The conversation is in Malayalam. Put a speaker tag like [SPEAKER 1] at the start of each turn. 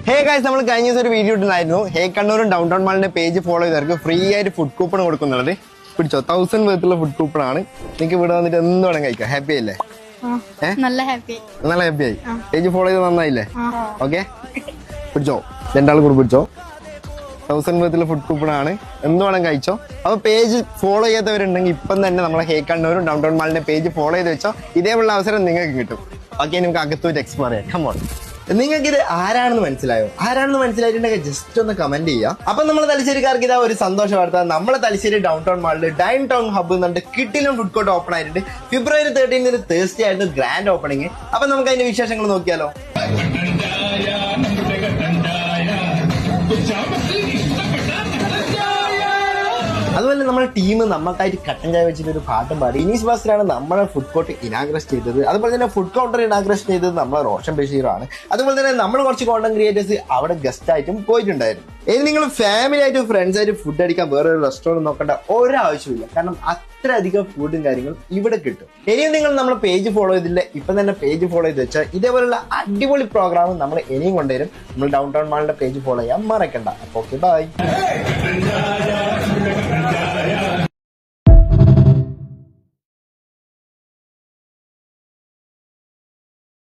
[SPEAKER 1] ഹേ ഗൈസ്, നമ്മൾ കഴിഞ്ഞ ദിവസം ഒരു വീഡിയോ ഇട്ടുണ്ടായിരുന്നു. ഹേ കണ്ണൂരും ഡൗൺ ടൗൺ മാളിന്റെ പേജ് ഫോളോ ചെയ്തവർക്ക് ഫ്രീ ആയിട്ട് ഫുഡ് കൂപ്പൺ കൊടുക്കുന്നുണ്ട്. പിടിച്ചോ, 1000 വിധത്തിലുള്ള ഫുഡ് കൂപ്പൺ ആണ്. നിങ്ങൾക്ക് ഇവിടെ വന്നിട്ട് എന്ത് വേണം കഴിക്കാം. ഹാപ്പി ആയില്ലേ?
[SPEAKER 2] നല്ല ഹാപ്പി
[SPEAKER 1] ആയി. പേജ് ഫോളോ ചെയ്ത് നന്നായില്ലേ? ഓക്കെ, പിടിച്ചോ, രണ്ടാൾ കൂടെ പിടിച്ചോ. 1000 വിധത്തിലുള്ള ഫുഡ് കൂപ്പൺ ആണ്. എന്ത് വേണം കഴിച്ചോ. അപ്പൊ പേജ് ഫോളോ ചെയ്യാത്തവരുണ്ടെങ്കിൽ ഇപ്പം തന്നെ നമ്മളെ ഹേ കണ്ണൂരും ഡൗൺ ടൗൺ മാളിന്റെ പേജ് ഫോളോ ചെയ്ത് വെച്ചോ. ഇതേപോലുള്ള അവസരം നിങ്ങൾക്ക് കിട്ടും. ഓക്കെ, നമുക്ക് അകത്തോട്ട് എക്സ്പ്ലോർ ചെയ്യാം. കമോൺ. നിങ്ങൾക്ക് ഇത് ആരാണെന്ന് മനസ്സിലായോ? ആരാണെന്ന് മനസ്സിലായിട്ടുണ്ടെങ്കിൽ ജസ്റ്റ് ഒന്ന് കമന്റ് ചെയ്യാം. അപ്പൊ നമ്മൾ തലശ്ശേരിക്കാർക്ക് ഇതാ ഒരു സന്തോഷ വാർത്ത. നമ്മളെ തലശ്ശേരി ഡൗൺ ടൗൺ മാളിൽ ഡൈൻ ടൗൺ ഹബ്ബ് എന്നുണ്ട് കിട്ടിലും ഫുഡ് കോർട്ട് ഓപ്പൺ ആയിട്ടുണ്ട്. ഫെബ്രുവരി 13 തേഴ്സ്ഡേ ആയിരുന്നു ഗ്രാൻഡ് ഓപ്പണിംഗ്. അപ്പൊ നമുക്ക് അതിന്റെ വിശേഷങ്ങൾ നോക്കിയാലോ. അതുപോലെ നമ്മുടെ ടീം നമുക്കായിട്ട് കട്ടൻ ചായ വെച്ചിട്ട് ഒരു പാട്ടും പാടി. ഇനീസ് ബാസ്റ്ററാണ് നമ്മുടെ ഫുഡ് കോർട്ട് ഇനാഗ്രേറ്റ് ചെയ്തത്. അതുപോലെ തന്നെ ഫുഡ് കൗണ്ടർ ഇനാഗ്രേറ്റ് ചെയ്തത് നമ്മളെ റോഷൻ ബഷീറാണ്. അതുപോലെ തന്നെ നമ്മൾ കുറച്ച് കോണ്ടന്റ് ക്രിയേറ്റേഴ്സ് അവിടെ ഗസ്റ്റ് ആയിട്ടും പോയിട്ടുണ്ടായിരുന്നു. ഇനി നിങ്ങൾ ഫാമിലി ആയിട്ടും ഫ്രണ്ട്സ് ആയിട്ട് ഫുഡ് അടിക്കാൻ വേറെ ഒരു റെസ്റ്റോറൻറ്റ് നോക്കേണ്ട ഒരാവശ്യമില്ല. കാരണം അത്രയധികം ഫുഡും കാര്യങ്ങളും ഇവിടെ കിട്ടും. ഇനിയും നിങ്ങൾ നമ്മുടെ പേജ് ഫോളോ ചെയ്തില്ല, ഇപ്പം തന്നെ പേജ് ഫോളോ ചെയ്ത് വെച്ചാൽ ഇതേപോലുള്ള അടിപൊളി പ്രോഗ്രാം നമ്മൾ ഇനിയും കൊണ്ടുവരും. നമ്മൾ ഡൗൺ ടൗൺ മാളിന്റെ പേജ് ഫോളോ ചെയ്യാൻ മറക്കണ്ട. അപ്പോൾ ഓക്കെ, ബൈ.